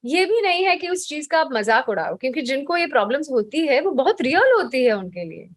ये भी नहीं है कि उस चीज का आप मजाक उड़ाओ, क्योंकि जिनको ये प्रॉब्लम्स होती है वो बहुत रियल होती है उनके लिए।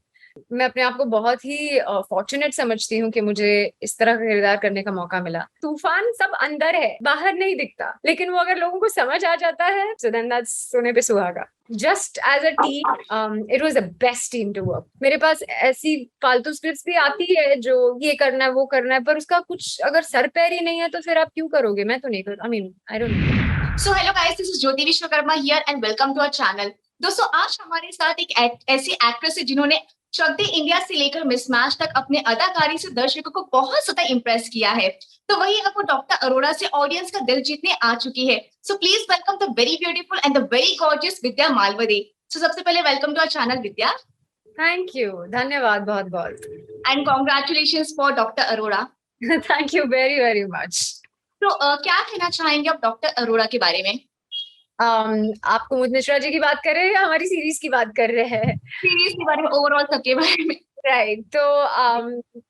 मैं अपने आप को बहुत ही फॉर्चुनेट समझती हूँ कि मुझे इस तरह का किरदार करने का मौका मिला। तूफान सब अंदर है, बाहर नहीं दिखता, लेकिन वो अगर लोगों को समझ आ जाता है सो देन दैट्स सोने पे सुहागा। Just as a team it was the best team to work. मेरे पास ऐसी फालतू स्क्रिप्ट्स भी आती है जो ये करना है वो करना है, पर उसका कुछ अगर सर पैर ही नहीं है तो फिर आप क्यों करोगे? मैं तो नहीं कर, I mean I don't know. So hello guys, this is Jyoti Vishwakarma here and welcome to our channel. दोस्तों, आज हमारे साथ एक ऐसी एक्ट्रेस है जिन्होंने चक दे इंडिया से लेकर मिसमैच तक अपने अदाकारी से दर्शकों को बहुत ज्यादा इंप्रेस किया है। तो वही अब वो डॉक्टर अरोड़ा से ऑडियंस का दिल जीतने आ चुकी है। So please welcome the very beautiful and the very gorgeous Vidya Malvade. So सबसे पहले welcome to our channel Vidya. Thank you, धन्यवाद बहुत बहुत। And congratulation for doctor Arora. Thank you very very much. तो क्या कहना चाहेंगे आप डॉक्टर अरोड़ा के बारे में? आप कुमुद मिश्रा जी की बात कर रहे हैं या हमारी सीरीज की बात कर रहे हैं? सीरीज के बारे में, ओवरऑल सबके बारे में। राइट, तो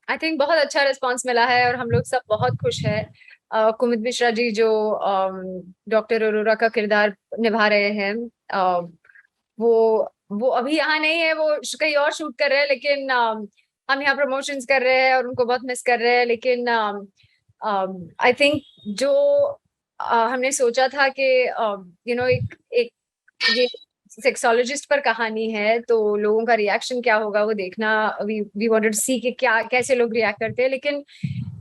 आई थिंक बहुत अच्छा रिस्पांस मिला है और हम लोग सब बहुत खुश हैं। कुमुद मिश्रा जी जो डॉक्टर अरोरा का किरदार निभा रहे हैं, वो अभी यहाँ नहीं है, वो कहीं और शूट कर रहे हैं, लेकिन हम यहाँ प्रमोशंस कर रहे हैं और उनको बहुत मिस कर रहे हैं। लेकिन आई थिंक जो हमने सोचा था कि एक एक ये सेक्सोलॉजिस्ट पर कहानी है तो लोगों का रिएक्शन क्या होगा वो देखना, वी वांटेड टू सी कि क्या कैसे लोग रिएक्ट करते हैं। लेकिन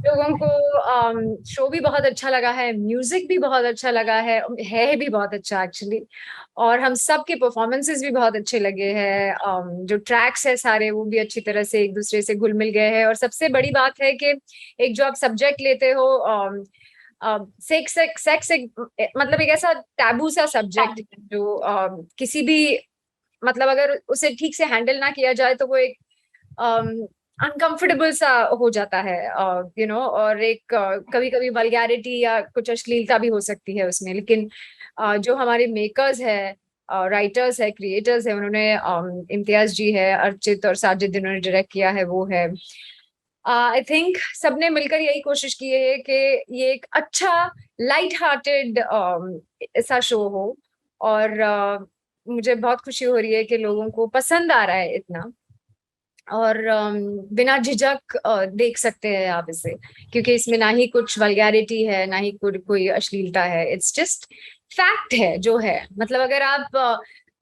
लोगों को शो भी बहुत अच्छा लगा है, म्यूजिक भी बहुत अच्छा लगा है भी बहुत अच्छा एक्चुअली। और हम सब के परफॉर्मेंसेस भी बहुत अच्छे लगे हैं। जो ट्रैक्स है सारे वो भी अच्छी तरह से एक दूसरे से घुल मिल गए हैं। और सबसे बड़ी बात है कि एक जो आप सब्जेक्ट लेते हो, सेक्स सेक्स मतलब एक ऐसा टैबू सा सब्जेक्ट जो किसी भी, मतलब अगर उसे ठीक से हैंडल ना किया जाए तो वो एक अनकंफर्टेबल सा हो जाता है, और एक कभी कभी वल्गैरिटी या कुछ अश्लीलता भी हो सकती है उसमें। लेकिन जो हमारे मेकर्स है, राइटर्स है, क्रिएटर्स है, उन्होंने इम्तियाज जी है, अर्चित और साजिद जिन्होंने डायरेक्ट किया है वो है, आई थिंक सबने मिलकर यही कोशिश की है कि ये एक अच्छा लाइट हार्टेड ऐसा शो हो। और मुझे बहुत खुशी हो रही है कि लोगों को पसंद आ रहा है इतना। और बिना झिझक देख सकते हैं आप इसे, क्योंकि इसमें ना ही कुछ वल्गैरिटी है ना ही कोई अश्लीलता है। इट्स जस्ट फैक्ट है जो है। मतलब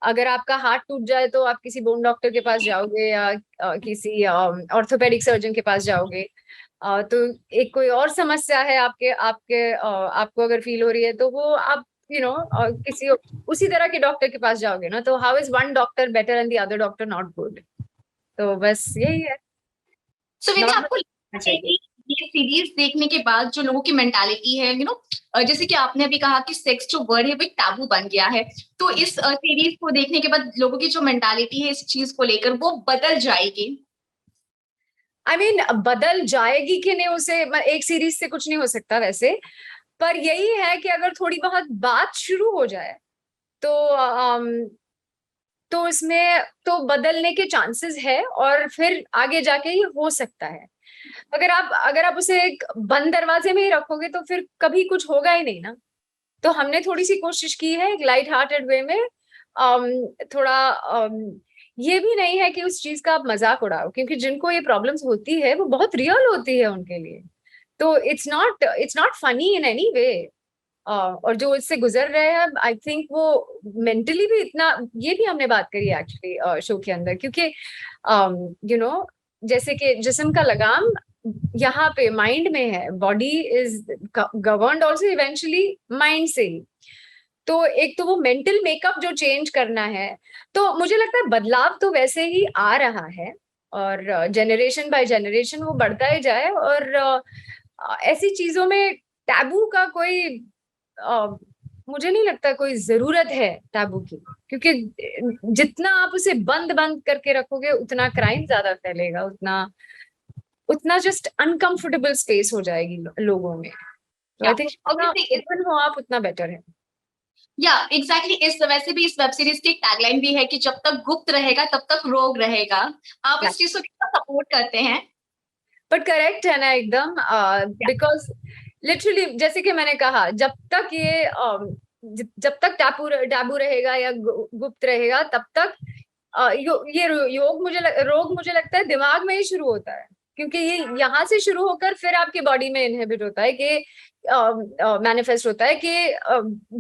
अगर आपका हाथ टूट जाए तो आप किसी बोन डॉक्टर के पास जाओगे या किसी ऑर्थोपेडिक सर्जन के पास जाओगे। तो एक कोई और समस्या है आपके आपके आपको अगर फील हो रही है तो वो आप किसी उसी तरह के डॉक्टर के पास जाओगे ना। तो how is one doctor better and the other doctor not good? तो बस यही है, सो विद्या, आपको नॉर्मल लगता है चाहिए। कि ये सीरीज देखने के बाद जो लोगों की मेंटालिटी है, जैसे कि आपने अभी कहा कि सेक्स जो वर्ड है वो एक टाबू बन गया है, तो इस सीरीज को देखने के बाद लोगों की जो मेंटालिटी है इस चीज को लेकर वो बदल जाएगी? आई मीन बदल जाएगी कि नहीं, उसे एक सीरीज से कुछ नहीं हो सकता वैसे। पर यही है कि अगर थोड़ी बहुत बात शुरू हो जाए तो तो इसमें तो बदलने के चांसेस है और फिर आगे जाके ये हो सकता है। अगर आप उसे एक बंद दरवाजे में ही रखोगे तो फिर कभी कुछ होगा ही नहीं ना। तो हमने थोड़ी सी कोशिश की है एक लाइट हार्टेड वे में, थोड़ा ये भी नहीं है कि उस चीज का आप मजाक उड़ाओ, क्योंकि जिनको ये प्रॉब्लम्स होती है वो बहुत रियल होती है उनके लिए। तो it's not funny in any way. और जो इससे गुजर रहे हैं आई थिंक वो मेंटली भी इतना, ये भी हमने बात करी एक्चुअली शो के अंदर, क्योंकि जैसे कि जिस्म का लगाम यहाँ पे माइंड में है, body is governed also eventually mind से ही। तो एक तो वो मेंटल मेकअप जो चेंज करना है, तो मुझे लगता है बदलाव तो वैसे ही आ रहा है और जनरेशन बाय जनरेशन वो बढ़ता ही जाए। और ऐसी चीजों में टैबू का कोई मुझे नहीं लगता कोई जरूरत है टैबू की, क्योंकि जितना आप उसे बंद बंद करके रखोगे उतना क्राइम ज्यादा फैलेगा, उतना उतना जस्ट अनकंफर्टेबल स्पेस हो जाएगी लोगों में। तो या आई थिंक जितना ऑब्वियसली, ओपन हो आप उतना बेटर है। या एग्जैक्टली, इस वैसे भी इस वेब सीरीज की एक टैगलाइन भी है कि जब तक गुप्त रहेगा तब तक रोग रहेगा। आप इस चीज को कितना सपोर्ट करते हैं? बट करेक्ट है ना एकदम, बिकॉज लिटरली जैसे कि मैंने कहा, जब तक ये जब तक टैबू रहेगा या गुप्त रहेगा, तब तक ये योग रोग मुझे लगता है दिमाग में ही शुरू होता है, क्योंकि ये यहाँ से शुरू होकर फिर आपकी बॉडी में इनहिबिट होता है, कि मैनिफेस्ट होता है कि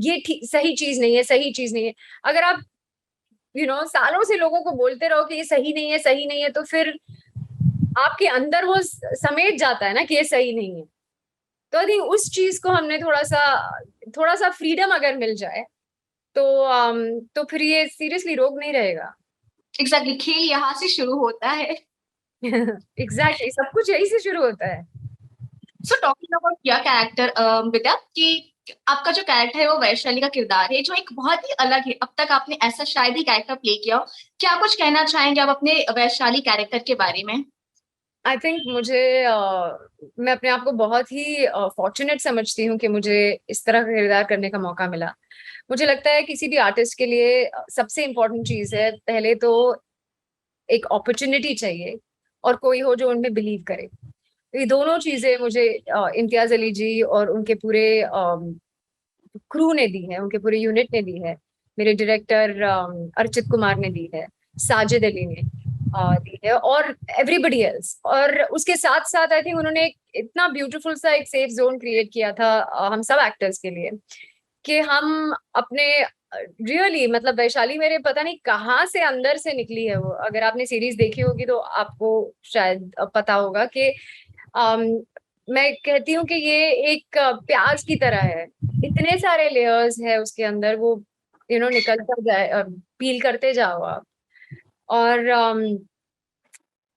ये सही चीज नहीं है, सही चीज नहीं है। अगर आप सालों से लोगों को बोलते रहो कि ये सही नहीं है, सही नहीं है, तो फिर आपके अंदर वो समेट जाता है ना कि ये सही नहीं है। तो आई थिंक उस चीज को हमने थोड़ा सा फ्रीडम अगर मिल जाए तो फिर ये सीरियसली रोग नहीं रहेगा। एग्जैक्टली, खेल यहाँ से शुरू होता है। एग्जैक्टली, सब कुछ यही से शुरू होता है। So talking about your character Vidya, कि आपका जो कैरेक्टर है वो वैशाली का किरदार है, जो एक बहुत ही अलग है। अब तक आपने ऐसा शायद ही कैरेक्टर प्ले किया हो। क्या कुछ कहना चाहेंगे आप अपने वैशाली कैरेक्टर के बारे में? आई थिंक मैं अपने आप को बहुत ही फॉर्चुनेट समझती हूँ कि मुझे इस तरह का किरदार करने का मौका मिला। मुझे लगता है किसी भी आर्टिस्ट के लिए सबसे इम्पोर्टेंट चीज है, पहले तो एक अपॉर्चुनिटी चाहिए और कोई हो जो उनमें बिलीव करे। तो ये दोनों चीजें मुझे इम्तियाज अली जी और उनके पूरे क्रू ने दी है, उनके पूरे यूनिट ने दी है। मेरे डायरेक्टर अर्चित कुमार ने दी है, साजिद अली ने दी है, और एवरीबडी एल्स। और उसके साथ साथ आई थिंक उन्होंने एक इतना ब्यूटीफुल सा एक सेफ जोन क्रिएट किया था हम सब एक्टर्स के लिए, कि हम अपने रियली मतलब वैशाली मेरे पता नहीं कहाँ से अंदर से निकली है वो। अगर आपने सीरीज देखी होगी तो आपको शायद पता होगा कि मैं कहती हूँ कि ये एक प्याज की तरह है, इतने सारे लेयर्स है उसके अंदर, वो निकलता जाए, पील करते जाओ आप। और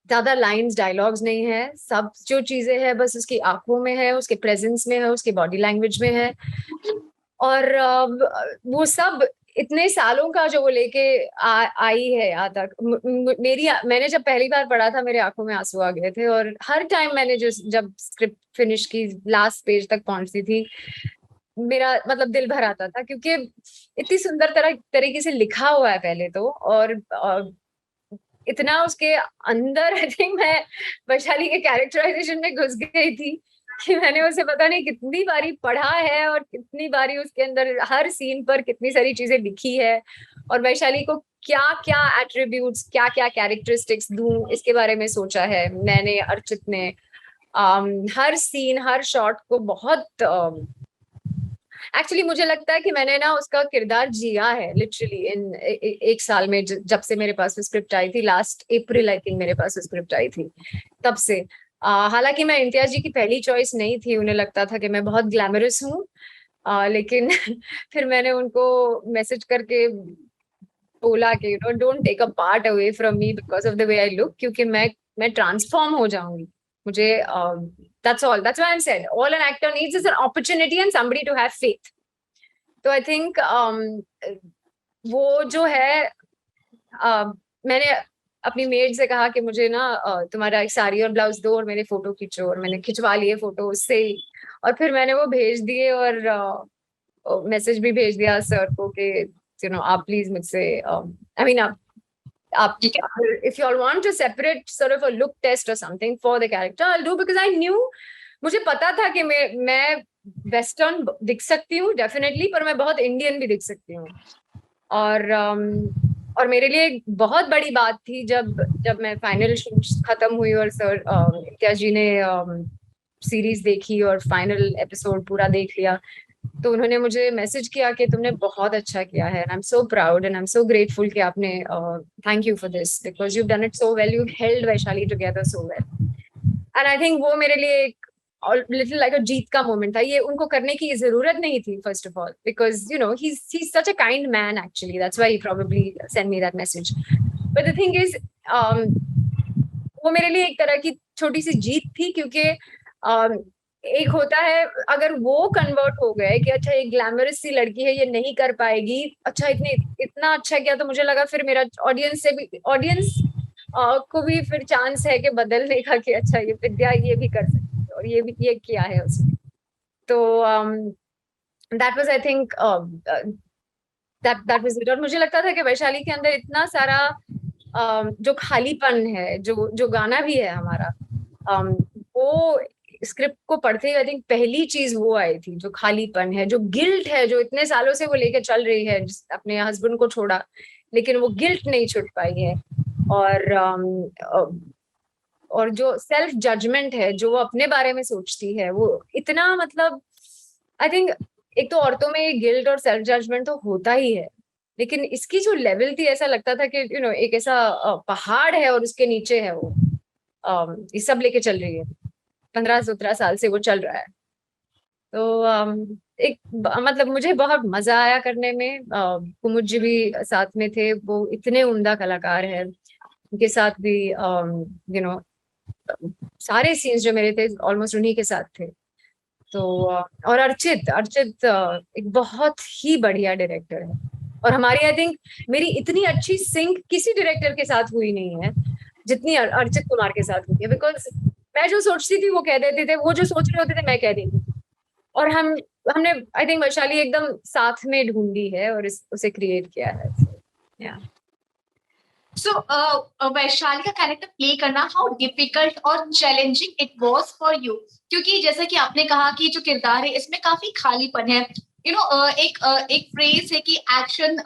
ज्यादा लाइंस डायलॉग्स नहीं है, सब जो चीजें हैं बस उसकी आंखों में है, उसके प्रेजेंस में है, उसके बॉडी लैंग्वेज में है। और वो सब इतने सालों का जो वो लेके आई है यहाँ तक। मैंने जब पहली बार पढ़ा था मेरे आंखों में आंसू आ गए थे, और हर टाइम मैंने जब स्क्रिप्ट फिनिश की, लास्ट पेज तक पहुंचती थी, मेरा मतलब दिल भर आता था, क्योंकि इतनी सुंदर तरीके से लिखा हुआ है पहले तो, और इतना उसके अंदर आई थिंक मैं वैशाली के कैरेक्टराइजेशन में घुस गई थी कि मैंने उसे पता नहीं कितनी बारी पढ़ा है, और कितनी बारी उसके अंदर हर सीन पर कितनी सारी चीजें लिखी है, और वैशाली को क्या क्या एट्रीब्यूट्स, क्या क्या कैरेक्टरिस्टिक्स दूं, इसके बारे में सोचा है मैंने, अर्चित ने। हर सीन, हर शॉट को बहुत एक्चुअली मुझे लगता है कि मैंने ना उसका किरदार जिया है लिटरली इन एक साल में, जब से मेरे पास स्क्रिप्ट आई थी, लास्ट अप्रैल आई थिंक मेरे पास स्क्रिप्ट आई थी, तब से। हालांकि मैं इम्तियाज जी की पहली चॉइस नहीं थी, उन्हें लगता था कि मैं बहुत ग्लैमरस हूँ, लेकिन फिर मैंने उनको मैसेज करके बोला कि don't take a part away from me because of the way I look, क्योंकि मैं ट्रांसफॉर्म हो जाऊंगी। मुझे that's all, that's why I'm said all an actor needs is an opportunity and somebody to have faith. तो I think वो जो है मैंने अपनी मेड से कहा कि मुझे ना तुम्हारा एक साड़ी और ब्लाउज दो और मेरे फोटो खींचो, और मैंने खिंचवा लिए फोटो उससे ही, और फिर मैंने वो भेज दिए, और मैसेज भी भेज दिया सर को कि आप प्लीज मुझसे आई मीन आप if you all want to separate sort of a look test or something for the character, I'll do, because I knew, मुझे पता था कि मैं वेस्टर्न दिख सकती हूँ डेफिनेटली, पर मैं बहुत इंडियन भी दिख सकती हूँ। और मेरे लिए एक बहुत बड़ी बात थी जब मैं फाइनल शूट खत्म हुई और सर इम्तियाज जी ने सीरीज देखी और फाइनल एपिसोड पूरा देख लिया, तो उन्होंने मुझे मैसेज किया कि तुमने बहुत अच्छा किया है, and I am so proud and I am so grateful कि आपने thank you for this, because you done it so well, you held Vaishali together so well. And I think वो मेरे लिए एक लिटिल लाइक अ जीत का मोमेंट था। ये उनको करने की जरूरत नहीं थी first of all, because he's such a kind man actually, that's why he probably sent me that message. But the thing is वो मेरे लिए एक तरह की छोटी सी जीत थी, क्योंकि एक होता है अगर वो कन्वर्ट हो गए कि अच्छा ये ग्लैमरस सी लड़की है, ये नहीं कर पाएगी, अच्छा इतना अच्छा किया, तो मुझे लगा फिर मेरा ऑडियंस को भी फिर चांस है कि बदलने का, कि अच्छा ये विद्या ये भी कर सकती है, और ये किया है उसने। तो that was I think that was it. और मुझे लगता था कि वैशाली के अंदर इतना सारा जो खालीपन है, जो गाना भी है हमारा, वो स्क्रिप्ट को पढ़ते ही आई थिंक पहली चीज वो आई थी, जो खालीपन है, जो गिल्ट है, जो इतने सालों से वो लेके चल रही है, अपने हस्बैंड को छोड़ा लेकिन वो गिल्ट नहीं छुट पाई है। और और जो सेल्फ जजमेंट है, जो वो अपने बारे में सोचती है, वो इतना मतलब आई थिंक एक तो औरतों में ये गिल्ट और सेल्फ जजमेंट तो होता ही है, लेकिन इसकी जो लेवल थी ऐसा लगता था कि एक ऐसा पहाड़ है और उसके नीचे है वो, ये सब लेके चल रही है, 15-17 साल से वो चल रहा है। तो मतलब मुझे बहुत मजा आया करने में। कुमुद जी भी साथ में थे, वो इतने उम्दा कलाकार हैं, उनके साथ भी सारे सीन्स जो मेरे थे ऑलमोस्ट उन्हीं के साथ थे। तो और अर्चित अर्चित एक बहुत ही बढ़िया डायरेक्टर है, और हमारी आई थिंक मेरी इतनी अच्छी सिंक किसी डायरेक्टर के साथ हुई नहीं है जितनी अर्चित कुमार के साथ हुई है। बिकॉज मैं जो सोचती थी वो कह देते थे, वो जो सोच रहे होते थे मैं कह देती थी, और हमने आई थिंक वैशाली एकदम साथ में ढूंढी है और उसे क्रिएट किया है। या सो वैशाली का कैरेक्टर प्ले करना हाउ डिफिकल्ट और challenging it was for you, क्योंकि जैसा कि आपने कहा कि जो किरदार है इसमें काफी खालीपन है। एक फ्रेज है कि action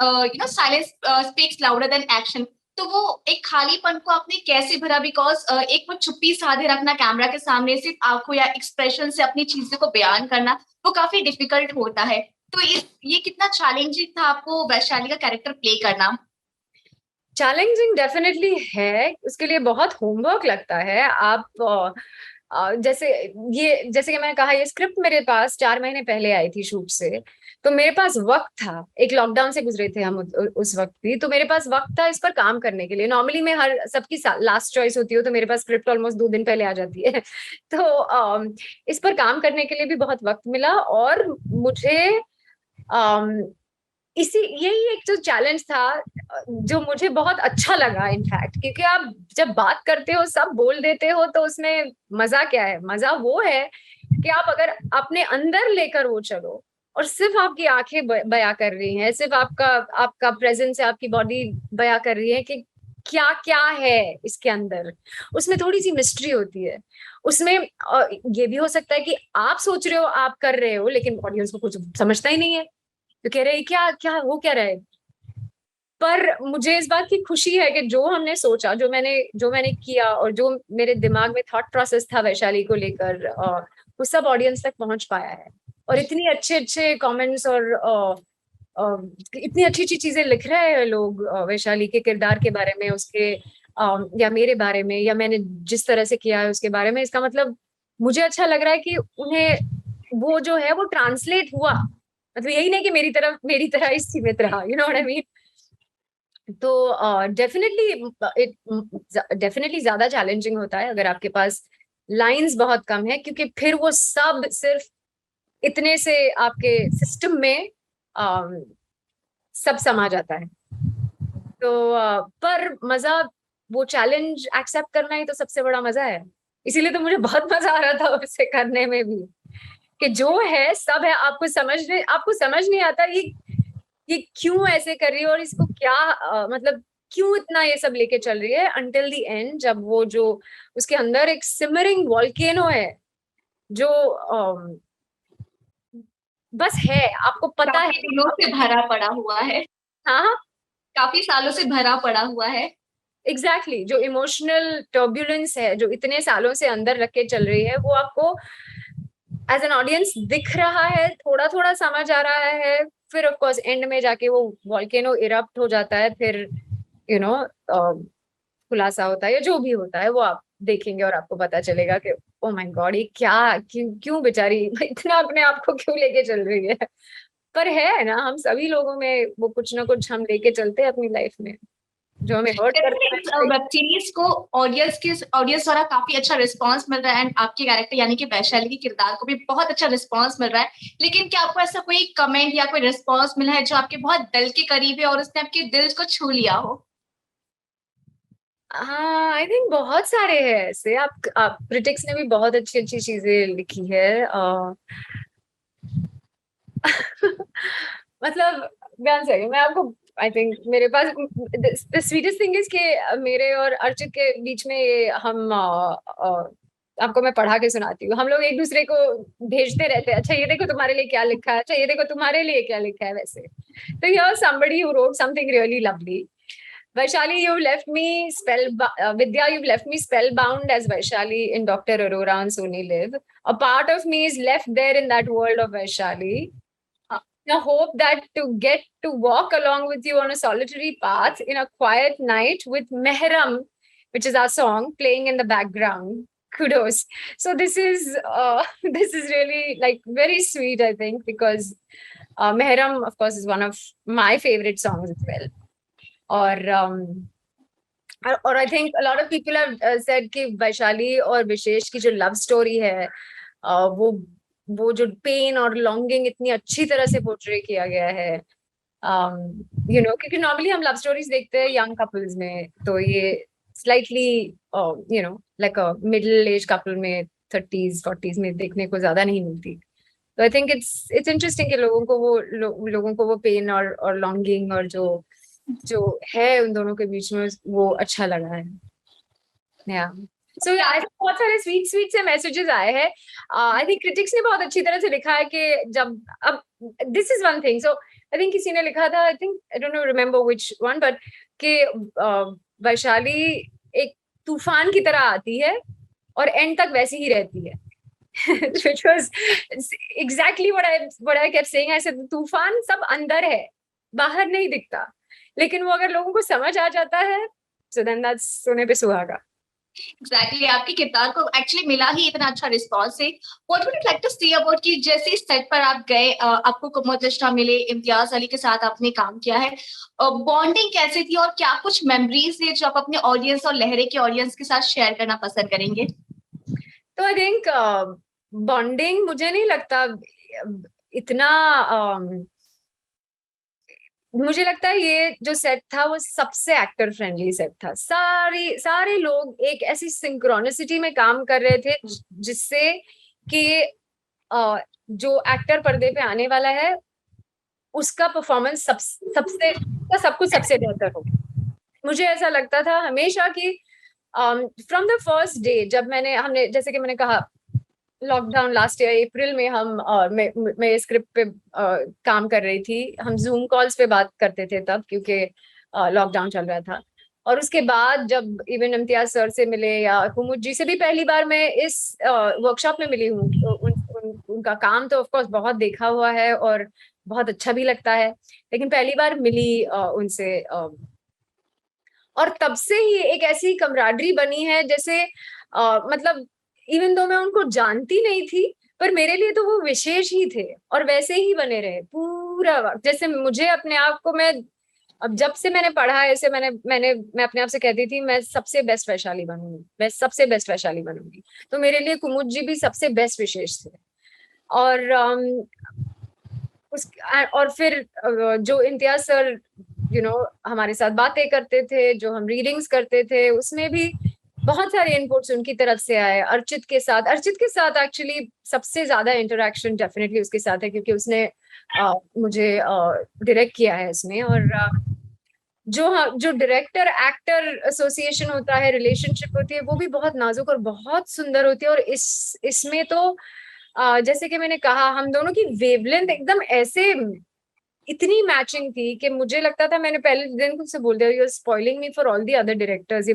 silence speaks louder than action. तो वो एक खालीपन को आपने कैसे भरा? बिकॉज एक वो चुप्पी साधे रखना कैमरा के सामने, सिर्फ आंखों या एक्सप्रेशन से अपनी चीजों को बयान करना, वो काफी डिफिकल्ट होता है। तो ये कितना चैलेंजिंग था आपको वैशाली का कैरेक्टर प्ले करना? चैलेंजिंग डेफिनेटली है, उसके लिए बहुत होमवर्क लगता है। आप जैसे कि मैंने कहा, ये स्क्रिप्ट मेरे पास 4 महीने पहले आई थी शूट से, तो मेरे पास वक्त था। एक लॉकडाउन से गुजरे थे हम उस वक्त भी, तो मेरे पास वक्त था इस पर काम करने के लिए। नॉर्मली मैं हर सबकी लास्ट चॉइस होती हूँ, तो मेरे पास स्क्रिप्ट ऑलमोस्ट 2 दिन पहले आ जाती है। तो इस पर काम करने के लिए भी बहुत वक्त मिला, और मुझे इसी यही एक जो चैलेंज था जो मुझे बहुत अच्छा लगा इनफैक्ट, क्योंकि आप जब बात करते हो सब बोल देते हो तो उसमें मजा क्या है? मजा वो है कि आप अगर अपने अंदर लेकर वो चलो, और सिर्फ आपकी आंखें बया कर रही हैं, सिर्फ आपका आपका प्रेजेंस है, आपकी बॉडी बया कर रही है कि क्या क्या है इसके अंदर। उसमें थोड़ी सी मिस्ट्री होती है उसमें। ये भी हो सकता है कि आप सोच रहे हो, आप कर रहे हो, लेकिन ऑडियंस को कुछ समझता ही नहीं है, तो कह रहे क्या क्या वो क्या रहे। पर मुझे इस बात की खुशी है कि जो हमने सोचा, जो मैंने किया, और जो मेरे दिमाग में थॉट प्रोसेस था वैशाली को लेकर, वो सब ऑडियंस तक पहुंच पाया है। और इतनी अच्छे अच्छे कमेंट्स और इतनी अच्छी अच्छी चीजें लिख रहे हैं लोग वैशाली के किरदार के बारे में, उसके या मेरे बारे में, या मैंने जिस तरह से किया है उसके बारे में। इसका मतलब मुझे अच्छा लग रहा है कि उन्हें वो जो है वो ट्रांसलेट हुआ। मतलब यही नहीं कि मेरी तरह ही सीमित रहा, you know what I mean. तो डेफिनेटली ज्यादा चैलेंजिंग होता है अगर आपके पास लाइंस बहुत कम है, क्योंकि फिर वो सब सिर्फ इतने से आपके सिस्टम में सब समा जाता है। तो पर मजा, वो चैलेंज एक्सेप्ट करना ही तो सबसे बड़ा मजा है। इसीलिए तो मुझे बहुत मजा आ रहा था उसे करने में भी, कि जो है सब है, आपको समझ नहीं आता ये क्यों ऐसे कर रही है, और इसको क्या मतलब क्यों इतना ये सब लेके चल रही है, अंटिल द एंड जब वो जो उसके अंदर एक सिमरिंग वॉल्केनो है जो बस है, आपको पता है। काफी दिनों से भरा पड़ा हुआ है, हाँ, काफी सालों से भरा पड़ा हुआ है। एग्जैक्टली जो इमोशनल टर्ब्यूलेंस है जो इतने सालों से अंदर रख के चल रही है, वो आपको एज एन ऑडियंस दिख रहा है, थोड़ा थोड़ा समझ आ रहा है। फिर ऑफ कोर्स एंड में जाके वो वॉल्केनो इरप्ट हो जाता है, फिर यू नो खुलासा होता है या जो भी होता है, वो आप देखेंगे और आपको पता चलेगा कि ओ माय गॉड, ये क्या, क्यों क्यों बेचारी इतना अपने आप को क्यों लेके चल रही है। पर है ना, हम सभी लोगों में वो कुछ ना कुछ हम लेके चलते हैं अपनी लाइफ में, जो हमें हर्ट करता इस है। वेब सीरीज को ऑडियंस द्वारा काफी अच्छा रिस्पांस मिल रहा है, एंड आपके कैरेक्टर यानी कि वैशाली के किरदार को भी बहुत अच्छा रिस्पांस मिल रहा है। लेकिन क्या आपको ऐसा कोई कमेंट या कोई रिस्पांस मिला है जो आपके बहुत दिल के करीब है और उसने आपके दिल को छू लिया हो? हाँ, आई थिंक बहुत सारे हैं ऐसे। आप क्रिटिक्स ने भी बहुत अच्छी अच्छी चीजें लिखी है। मतलब ध्यान से मैं आपको, आई थिंक मेरे पास द स्वीटेस्ट थिंग इज के मेरे और अर्चित के बीच में ये हम आपको मैं पढ़ा के सुनाती हूँ। हम लोग एक दूसरे को भेजते रहते हैं, अच्छा ये देखो तुम्हारे लिए क्या लिखा है, अच्छा ये देखो तुम्हारे लिए क्या लिखा है वैसे। तो here somebody who wrote something really lovely. Vaishali, you've left me Vidya, you've left me spellbound as Vaishali in Dr. Aurora and Sony Live. A part of me is left there in that world of Vaishali. I hope that to get to walk along with you on a solitary path in a quiet night with Mehram, which is our song, playing in the background. Kudos. So this is this is really like very sweet, I think, because Mehram, of course, is one of my favorite songs as well. और I think a lot of people have said कि वैशाली और विशेष की जो love story है, वो जो pen और longing इतनी अच्छी तरह से पोर्ट्रे किया गया है, क्योंकि नॉर्मली हम लव स्टोरीज देखते हैं यंग कपल्स में, तो ये slightly like a middle age couple में 30s 40s में देखने को ज्यादा नहीं मिलती। तो आई थिंक इट्स इंटरेस्टिंग कि लोगों को वो पेन और लॉन्गिंग और जो है उन दोनों के बीच में वो अच्छा लगा है। सो बहुत सारे स्वीट से मैसेजेस आए हैं। आई थिंक क्रिटिक्स ने बहुत अच्छी तरह से लिखा है कि जब अब this is one thing. So I think किसी ने लिखा था, I think I don't know remember which one, but कि वैशाली एक तूफान की तरह आती है और एंड तक वैसी ही रहती है। which was exactly what I kept saying. I said तूफान सब अंदर है, बाहर नहीं दिखता, लेकिन वो अगर लोगों को समझ आ जाता है so then that's सोने पे सुहागा। Exactly, आपकी किरदार को एक्चुअली मिला ही इतना अच्छा रिस्पॉन्स है। What would you like to say about कि जैसे सेट पर आप गए, आपको कुमुद लिस्टा मिले, इम्तियाज अली के साथ आपने काम किया है, बॉन्डिंग कैसे थी और क्या कुछ मेमोरीज है जो आप अपने ऑडियंस और लहरे के ऑडियंस के साथ शेयर करना पसंद करेंगे? तो आई थिंक बॉन्डिंग मुझे नहीं लगता इतना, मुझे लगता है ये जो सेट था वो सबसे एक्टर फ्रेंडली सेट था। सारे लोग एक ऐसी सिंक्रोनिसिटी में काम कर रहे थे जिससे कि जो एक्टर पर्दे पे आने वाला है उसका परफॉर्मेंस सब कुछ सबसे बेहतर हो। मुझे ऐसा लगता था हमेशा कि फ्रॉम द फर्स्ट डे जब हमने जैसे कि मैंने कहा लॉकडाउन लास्ट ईयर अप्रैल में मैं स्क्रिप्ट पे काम कर रही थी। हम जूम कॉल्स पे बात करते थे तब, क्योंकि लॉकडाउन चल रहा था। और उसके बाद जब इवन इम्तियाज सर से मिले या कुमुद जी से भी पहली बार मैं इस वर्कशॉप में मिली हूँ, तो उनका काम तो ऑफकोर्स बहुत देखा हुआ है और बहुत अच्छा भी लगता है, लेकिन पहली बार मिली उनसे, और तब से ही एक ऐसी कमराडरी बनी है जैसे मतलब इवन दो मैं उनको जानती नहीं थी, पर मेरे लिए तो वो विशेष ही थे और वैसे ही बने रहे पूरा वक्त। जैसे मुझे अपने आप को, मैं अब जब से मैंने पढ़ा है ऐसे मैं अपने आप से कहती थी मैं सबसे बेस्ट वैशाली बनूंगी, मैं सबसे बेस्ट वैशाली बनूंगी। तो मेरे लिए कुमुद जी भी सबसे बेस्ट विशेष थे। और और फिर जो इम्तियाज सर हमारे साथ बातें करते थे, जो हम रीडिंग्स करते थे, उसमें भी बहुत सारे इनपुट्स उनकी तरफ से आए। अर्चित के साथ एक्चुअली सबसे ज्यादा इंटरेक्शन डेफिनेटली उसके साथ है, क्योंकि उसने मुझे डायरेक्ट किया है इसमें। और जो डायरेक्टर एक्टर एसोसिएशन होता है, रिलेशनशिप होती है, वो भी बहुत नाजुक और बहुत सुंदर होती है। और इसमें तो जैसे कि मैंने कहा हम दोनों की वेवलेंथ एकदम ऐसे इतनी मैचिंग थी कि मुझे लगता था, मैंने पहले दिन खुद से बोल दिया you are spoiling me for all the other directors, ये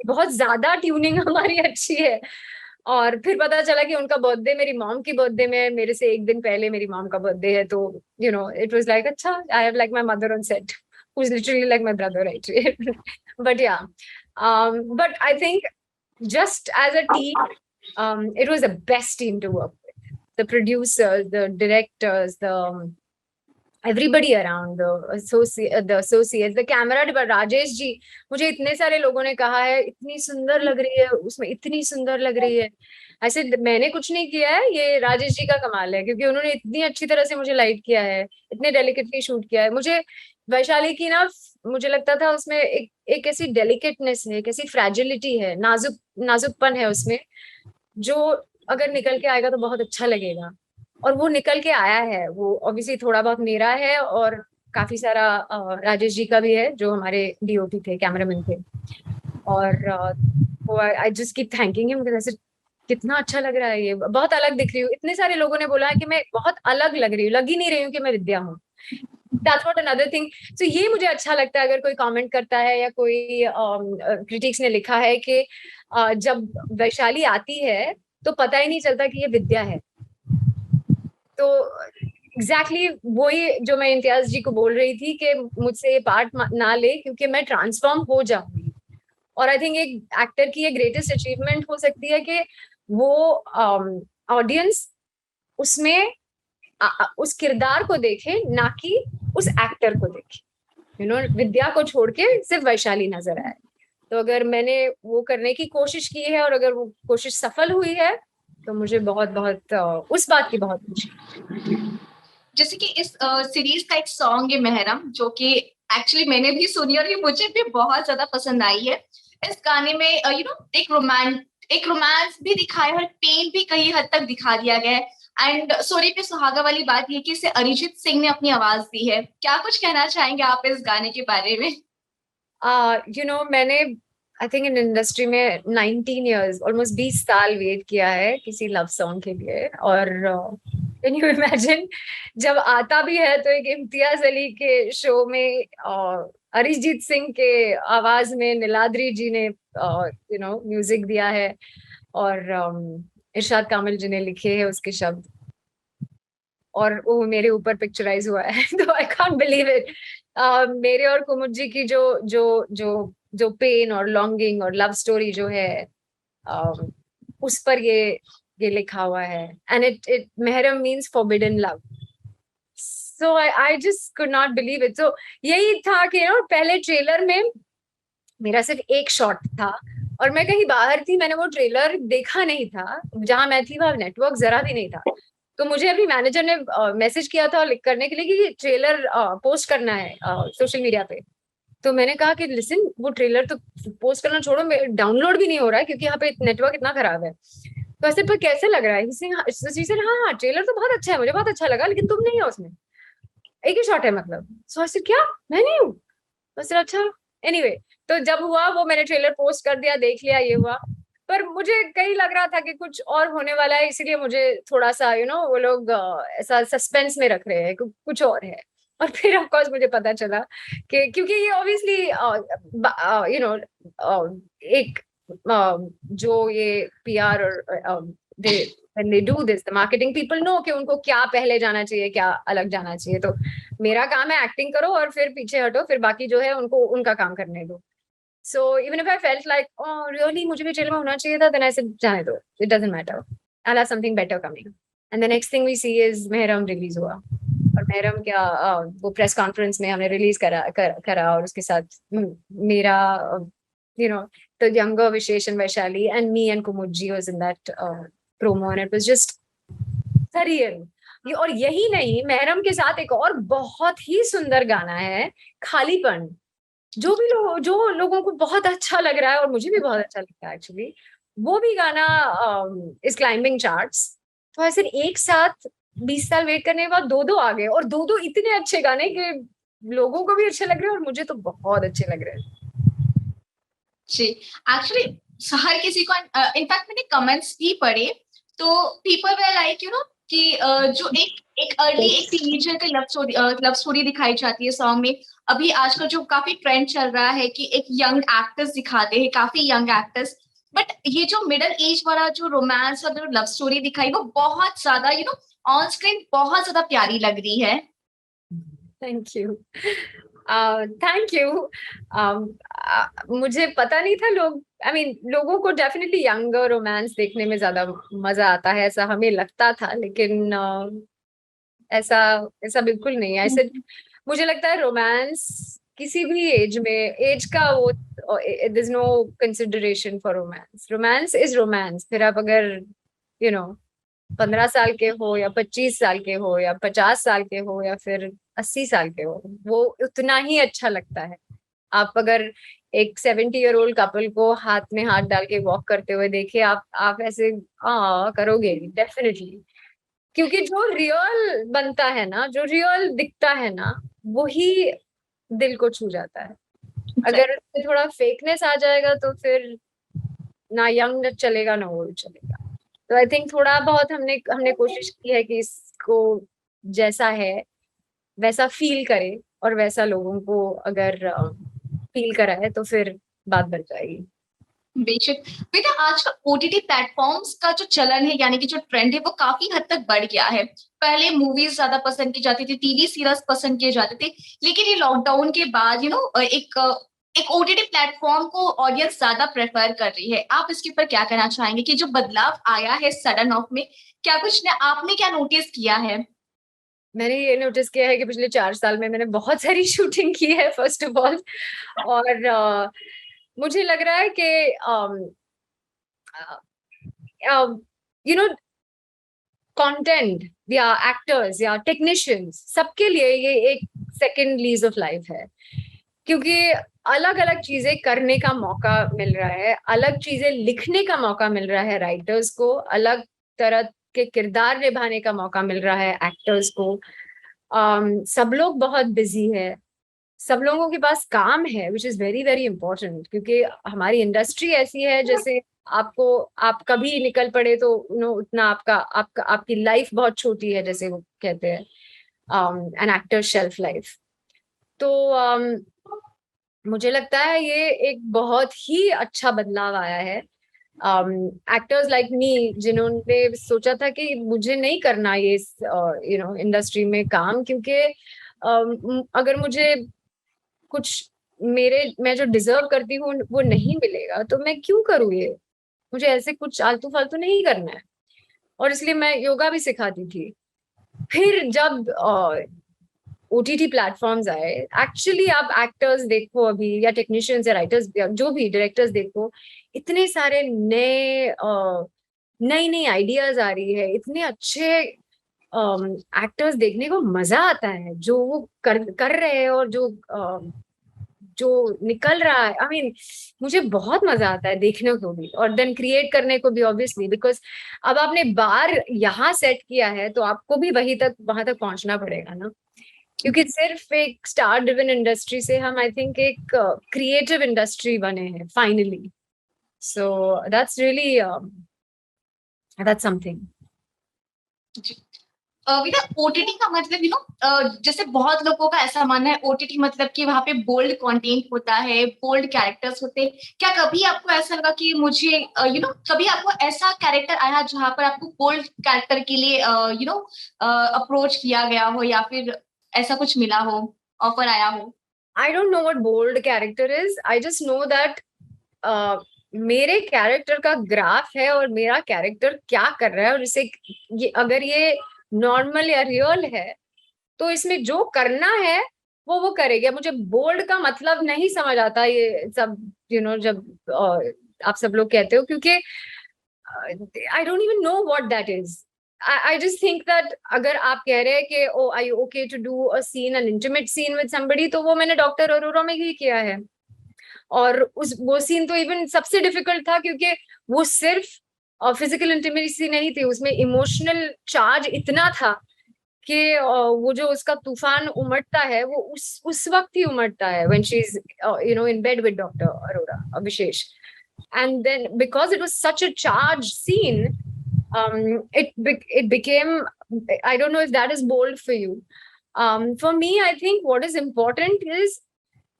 बहुत ज्यादा ट्यूनिंग हमारी अच्छी है। और फिर पता चला कि उनका बर्थडे मेरी मॉम की बर्थडे में मेरे से एक दिन पहले मेरी मॉम का बर्थडे है, तो इट वाज लाइक अच्छा I have like my mother on set who is literally like my brother right. But या but I think just as a team it was the best team to work with. The producers, the directors, everybody around, the associates, the camera department, Rajesh ji, मुझे इतने सारे लोगों ने कहा है इतनी सुंदर लग रही है उसमें, इतनी सुंदर लग रही है। ऐसे मैंने कुछ नहीं किया है, ये राजेश जी का कमाल है, क्योंकि उन्होंने इतनी अच्छी तरह से मुझे लाइट किया है, इतने डेलिकेटली शूट किया है। मुझे वैशाली की ना, मुझे लगता था उसमें एक ऐसी डेलिकेटनेस है, एक ऐसी फ्रैजिलिटी है, नाजुकपन है उसमें, जो अगर निकल के आएगा तो बहुत अच्छा लगेगा। और वो निकल के आया है। वो ऑब्वियसली थोड़ा बहुत मेरा है और काफी सारा राजेश जी का भी है, जो हमारे डीओपी थे, कैमरामैन थे। और वो I just keep thanking him, कितना अच्छा लग रहा है, ये बहुत अलग दिख रही हूँ। इतने सारे लोगों ने बोला है कि मैं बहुत अलग लग रही हूँ, लग ही नहीं रही हूँ कि मैं विद्या हूँ। That's what another thing. So ये मुझे अच्छा लगता है अगर कोई कमेंट करता है या कोई क्रिटिक्स ने लिखा है कि जब वैशाली आती है तो पता ही नहीं चलता कि ये विद्या है। तो एग्जैक्टली वही जो मैं इम्तियाज जी को बोल रही थी कि मुझसे ये पार्ट ना ले क्योंकि मैं ट्रांसफॉर्म हो जाऊंगी। और आई थिंक एक एक्टर की ये ग्रेटेस्ट अचीवमेंट हो सकती है कि वो ऑडियंस उसमें उस किरदार को देखे, ना कि उस एक्टर को देखे। विद्या को छोड़ के सिर्फ वैशाली नजर आए। तो अगर मैंने वो करने की कोशिश की है और अगर वो कोशिश सफल हुई है तो मुझे बहुत बहुत उस बात की बहुत खुशी। जैसे कि इस सीरीज का एक सॉन्ग है मेहरम, जो कि एक्चुअली मैंने भी सुनी और ये मुझे भी बहुत ज्यादा पसंद आई है। इस गाने में एक रोमांस भी दिखाया है और पेन भी कहीं हद तक दिखा दिया गया है। एंड सोने पे सुहागा वाली बात ये कि इसे अरिजीत सिंह ने अपनी आवाज दी है। क्या कुछ कहना चाहेंगे आप इस गाने के बारे में? मैंने आई थिंक इन इंडस्ट्री में 19 इयर्स, ऑलमोस्ट 20 साल वेट किया है किसी लव सॉन्ग के लिए। और कैन यू इमेजिन, जब आता भी है तो एक इम्तियाज अली के शो में अरिजीत सिंह के आवाज में नीलाद्री जी ने म्यूजिक दिया है और इरशाद कामिल जी ने लिखे हैं उसके शब्द, और वो मेरे ऊपर पिक्चराइज हुआ है। तो आई कांट बिलीव इट। मेरे और कुमुद जी की जो जो जो जो पेन और लॉन्गिंग और लव स्टोरी जो है, uh, उस पर ये लिखा हुआ है। And it Mehram means forbidden love. So I just could not believe it. So यही था कि पहले ट्रेलर में मेरा सिर्फ एक शॉट था और मैं कहीं बाहर थी, मैंने वो ट्रेलर देखा नहीं था। जहां मैं थी वहां नेटवर्क जरा भी नहीं था। तो मुझे अभी मैनेजर ने मैसेज किया था करने के लिए कि ट्रेलर पोस्ट करना है सोशल मीडिया पे। तो मैंने कहा कि लिसन, वो ट्रेलर तो पोस्ट करना छोड़ो, डाउनलोड भी नहीं हो रहा है क्योंकि यहाँ पे नेटवर्क इतना खराब है। तो ऐसे पर कैसे लग रहा है? हाँ हाँ, ट्रेलर तो बहुत अच्छा है, मुझे बहुत अच्छा लगा, लेकिन तुम नहीं हो उसमें, एक ही शॉट है मतलब। सो ऐसे क्या मैं नहीं हूँ? बस अच्छा, एनीवे तो जब हुआ वो मैंने ट्रेलर पोस्ट कर दिया, देख लिया, ये हुआ। पर मुझे कहीं लग रहा था कि कुछ और होने वाला है, इसीलिए मुझे थोड़ा सा वो लोग ऐसा सस्पेंस में रख रहे हैं कुछ और है। और फिर ऑफ कोर्स मुझे पता चला कि क्योंकि ये ऑब्वियसली एक जो ये पीआर और दे when they do this, the marketing people know कि उनको क्या पहले जाना चाहिए, क्या अलग जाना चाहिए। तो मेरा काम है एक्टिंग करो और फिर पीछे हटो, फिर बाकी जो है उनको उनका काम करने दो। So even if I felt like, oh really, मुझे भी ट्रेलर में होना चाहिए था, then I said जाने दो, it doesn't matter, I'll have something better coming. And the next thing we see is Mehram release हुआ। और मेहरम क्या वो प्रेस कॉन्फ्रेंस में हमने रिलीज करा और उसके साथ मेरा the younger Vishesh and Vaishali and me and Kumudji was in that promo and it was just surreal. और यही नहीं, मेहरम के साथ एक और बहुत ही सुंदर गाना है, खालीपन, जो लोगों को बहुत अच्छा लग रहा है और मुझे भी बहुत अच्छा लगता है एक्चुअली। वो भी गाना इज क्लाइंबिंग चार्ट्स। तो ऐसे एक साथ 20 साल वेट करने के बाद दो आ गए, और दो इतने अच्छे गाने कि लोगों को भी अच्छे लग रहे हैं और मुझे तो बहुत अच्छे लग रहे हैं। जी, एक्चुअली हर किसी को इनफैक्ट मैंने कमेंट्स भी पढ़े, तो पीपल वर लाइक कि जो एक अर्ली एक टीनेजर का लव स्टोरी दिखाई जाती है सॉन्ग में। अभी आजकल जो काफी ट्रेंड चल रहा है कि एक यंग एक्टर्स दिखाते हैं, काफी यंग एक्टर्स, बट ये जो मिडिल एज वाला जो रोमांस और जो लव स्टोरी दिखाई वो बहुत ज्यादा ऑन स्क्रीन बहुत ज्यादा प्यारी लग रही है। Thank you, thank you. मुझे पता नहीं था लोगों को डेफिनेटली यंग रोमांस देखने में ज्यादा मजा आता है, ऐसा हमें लगता था, लेकिन ऐसा ऐसा बिल्कुल नहीं है। ऐसे मुझे लगता है रोमांस किसी भी एज में, एज का वो there is no consideration for romance. Romance is romance. फिर आप अगर 15 साल के हो या 25 साल के हो या 50 साल के हो या फिर 80 साल के हो, वो उतना ही अच्छा लगता है। आप अगर एक 70-year-old कपल को हाथ में हाथ डाल के वॉक करते हुए देखे, आप ऐसे करोगे डेफिनेटली, क्योंकि जो रियल बनता है ना, जो रियल दिखता है ना, वही दिल को छू जाता है। अगर उसमें थोड़ा फेकनेस आ जाएगा तो फिर ना यंग चलेगा ना ओल्ड चलेगा। तो आई थिंक थोड़ा बहुत हमने हमने कोशिश की है कि इसको जैसा है वैसा फील करे, और वैसा लोगों को अगर फील कराए तो फिर बात बन जाएगी। बेशक। बेटा आजकल ओटीटी प्लेटफॉर्म्स का जो चलन है, यानी कि जो ट्रेंड है, वो काफी हद तक बढ़ गया है। पहले मूवीज ज्यादा पसंद की जाती थी, टीवी सीरियल्स पसंद किए जाते थे, लेकिन ये लॉकडाउन के बाद एक ओटीटी प्लेटफॉर्म को ऑडियंस ज्यादा प्रेफर कर रही है। आप इसके ऊपर क्या कहना चाहेंगे कि जो बदलाव आया है सडन ऑफ में, क्या कुछ ने आपने क्या नोटिस किया है? मैंने ये नोटिस किया है कि पिछले 4 साल में मैंने बहुत सारी शूटिंग की है फर्स्ट ऑफ ऑल, और मुझे लग रहा है कि यू नो कंटेंट या एक्टर्स या टेक्नीशियंस सबके लिए ये एक सेकेंड लीज ऑफ लाइफ है, क्योंकि अलग अलग चीजें करने का मौका मिल रहा है, अलग चीजें लिखने का मौका मिल रहा है राइटर्स को, अलग तरह के किरदार निभाने का मौका मिल रहा है एक्टर्स को। सब लोग बहुत बिजी है, सब लोगों के पास काम है, which is very very important, क्योंकि हमारी इंडस्ट्री ऐसी है जैसे आपको, आप कभी निकल पड़े तो उतना आपका आपका आपकी लाइफ बहुत छोटी है, जैसे वो कहते हैं एन एक्टर शेल्फ लाइफ। तो मुझे लगता है ये एक बहुत ही अच्छा बदलाव आया है। एक्टर्स लाइक मी जिन्होंने सोचा था कि मुझे नहीं करना ये इंडस्ट्री में काम, क्योंकि अगर मुझे कुछ मेरे मैं जो डिजर्व करती हूँ वो नहीं मिलेगा तो मैं क्यों करूँ ये, मुझे ऐसे कुछ आलतू फालतू नहीं करना है। और इसलिए मैं योगा भी सिखाती थी। फिर जब ओटीटी प्लेटफॉर्म्स आए, एक्चुअली आप एक्टर्स देखो अभी, या टेक्नीशियंस या राइटर्स या जो भी डायरेक्टर्स देखो, इतने सारे नए नई नई आइडियाज आ रही है, इतने अच्छे एक्टर्स देखने को मजा आता है जो वो कर रहे हैं, और जो निकल रहा है। आई मीन मुझे बहुत मजा आता है देखने को भी, और देन क्रिएट करने को भी, ऑब्वियसली, बिकॉज अब आपने बार यहाँ सेट किया है तो आपको भी वहां तक पहुंचना पड़ेगा ना, क्योंकि सिर्फ एक स्टार ड्रिवन इंडस्ट्री से हम आई थिंक एक क्रिएटिव इंडस्ट्री बने हैं finally. So that's really that's something. बेटा ओटीटी का मतलब जैसे बहुत लोगों का ऐसा मानना है ओटीटी मतलब कि वहां पे बोल्ड कंटेंट होता है, बोल्ड कैरेक्टर्स होते हैं। क्या कभी आपको ऐसा लगा कि मुझे कभी आपको ऐसा कैरेक्टर आया जहां पर आपको बोल्ड कैरेक्टर के लिए अप्रोच किया गया हो, या फिर ऐसा कुछ मिला हो, ऑफर आया हो? I don't know what bold character is, I just know that मेरे कैरेक्टर का ग्राफ है और मेरा कैरेक्टर क्या कर रहा है, और इसे अगर ये नॉर्मल या रियल है तो इसमें जो करना है वो करेगा। मुझे बोल्ड का मतलब नहीं समझ आता ये सब, जब आप सब लोग कहते हो, क्योंकि I don't even know what that is. I just think that अगर आप कह रहे हैं कि oh I you okay to do a scene, an intimate scene with somebody, तो वो मैंने डॉक्टर अरोरा में ही किया है। और वो सीन तो इवन सबसे डिफिकल्ट था, क्योंकि वो सिर्फ फिजिकल इंटीमेसी नहीं थी, उसमें इमोशनल चार्ज इतना था कि वो जो उसका तूफान उमड़ता है वो उस वक्त ही उमड़ता है when she is in bed with doctor Arora, Vishesh. And then because it was such a charged scene, it became, I don't know if that is bold for you. For me, I think what is important is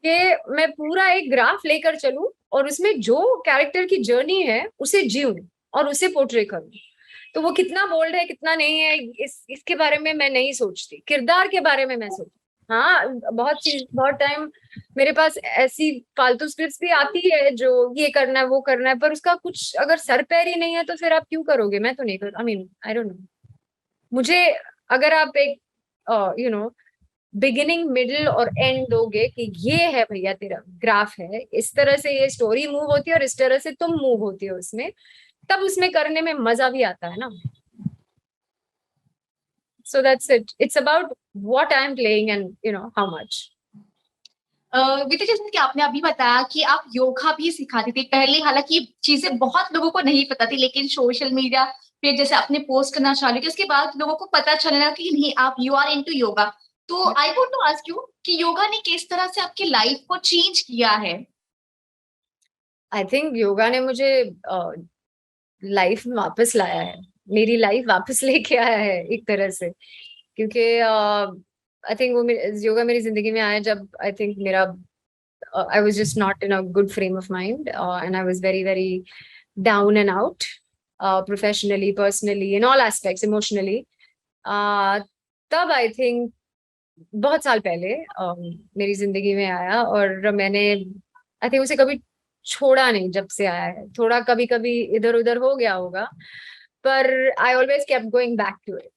कि मैं पूरा एक graph लेकर चलूं और उसमें जो character की जर्नी है उसे जीऊं और उसे पोर्ट्रे करूं। तो वो कितना बोल्ड है कितना नहीं है इसके बारे में मैं नहीं सोचती, किरदार के बारे में मैं सोचती। हाँ, बहुत टाइम मेरे पास ऐसी फालतू स्क्रिप्ट्स भी आती है जो ये करना है वो करना है, पर उसका कुछ अगर सर पैर ही नहीं है तो फिर आप क्यों करोगे? मैं तो नहीं कर, I mean I don't no. मुझे अगर आप एक बिगिनिंग मिडिल और एंड दोगे कि ये है भैया तेरा ग्राफ है, इस तरह से ये स्टोरी मूव होती है और इस तरह से तुम मूव होती हो उसमें, तब उसमें करने में मजा भी आता है ना। So that's it, it's about what I am playing and how much. Vidya, जैसे कि आपने अभी बताया कि आप योगा भी सिखाती थी पहले, हालांकि ये चीजें बहुत लोगों को नहीं पता थी, लेकिन सोशल मीडिया पे जैसे आपने पोस्ट करना चालू किया उसके बाद लोगों को पता चलने लगा कि नहीं आप यू आर इनटू योगा। तो I want to ask you कि योगा ने किस तरह से आपकी लाइफ को चेंज किया है? आई थिंक योगा ने मुझे लाइफ में वापस लाया है, मेरी लाइफ वापस लेके आया है एक तरह से, क्योंकि आई थिंक वो योगा मेरी जिंदगी में आया जब आई थिंक मेरा I was just not in a good frame of mind, and I was very, very down and out, professionally, personally, in all aspects, emotionally. तब I think बहुत साल पहले मेरी जिंदगी में आया, और मैंने आई थिंक उसे कभी छोड़ा नहीं जब से आया है। थोड़ा कभी कभी इधर उधर हो गया होगा, पर I always kept going back to it.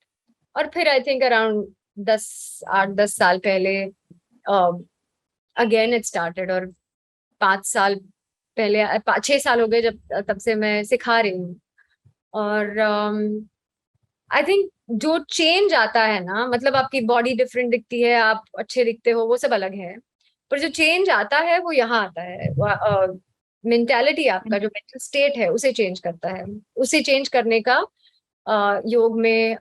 और फिर आई थिंक अराउंड 8-10 साल पहले अगेन इट स्टार्टेड, और 5 साल पहले 6 साल हो गए जब तब से मैं सिखा रही हूँ। और आई थिंक जो चेंज आता है ना, मतलब आपकी बॉडी डिफरेंट दिखती है, आप अच्छे दिखते हो, वो सब अलग है, पर जो चेंज आता है वो यहाँ आता है। मेंटालिटी, आपका जो मेंटल स्टेट है उसे चेंज करता है। उसे चेंज करने का योग में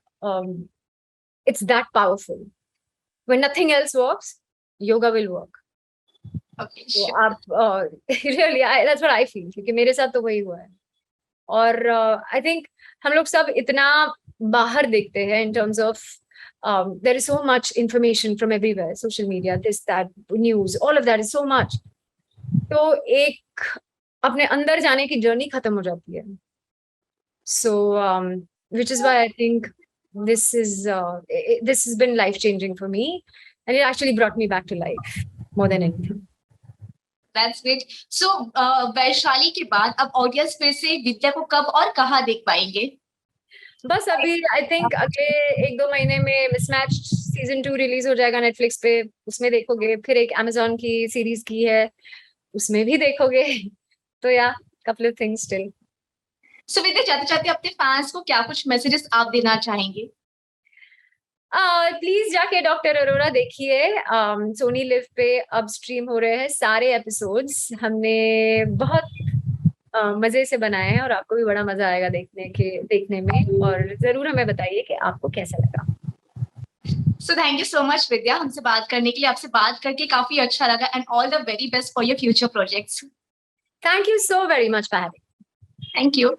it's that powerful. When nothing else works, yoga will work. Okay, तो sure. आप really that's what I feel, क्योंकि मेरे साथ तो वही हुआ है। और आई थिंक हम लोग सब इतना बाहर देखते हैं in terms of their is so much information from everywhere, social media, this that news, all of that is so much. तो एक अपने अंदर जाने की जर्नी खत्म हो जाती है। So which is why I think this has been life changing for me, and it actually brought me back to life more than anything. That's great. So, Vaishali के बाद अब ऑडियंस फिर से विद्या को कब और कहाँ देख पाएंगे? बस अभी आई थिंक अगले 1-2 महीने में मिसमैच सीजन 2 रिलीज हो जाएगा नेटफ्लिक्स पे, उसमें देखोगे। फिर एक अमेजोन की सीरीज की है, उसमें भी देखोगे। तो या कपल ऑफ थिंग्स स्टिल। सो विद्या, जाते जाते अपने फैंस को क्या कुछ मैसेजेस आप देना चाहेंगे? प्लीज जाके डॉक्टर अरोरा देखिए। सोनी लिव पे अब स्ट्रीम हो रहे हैं सारे एपिसोड्स। हमने बहुत मजे से बनाए हैं, और आपको भी बड़ा मजा आएगा देखने में। और जरूर हमें बताइए कि आपको कैसा लगा। So thank you so much Vidya, हमसे बात करने के लिए। आपसे बात करके काफी अच्छा लगा, and all the very best for your future projects. Thank you so very much for having. Thank you.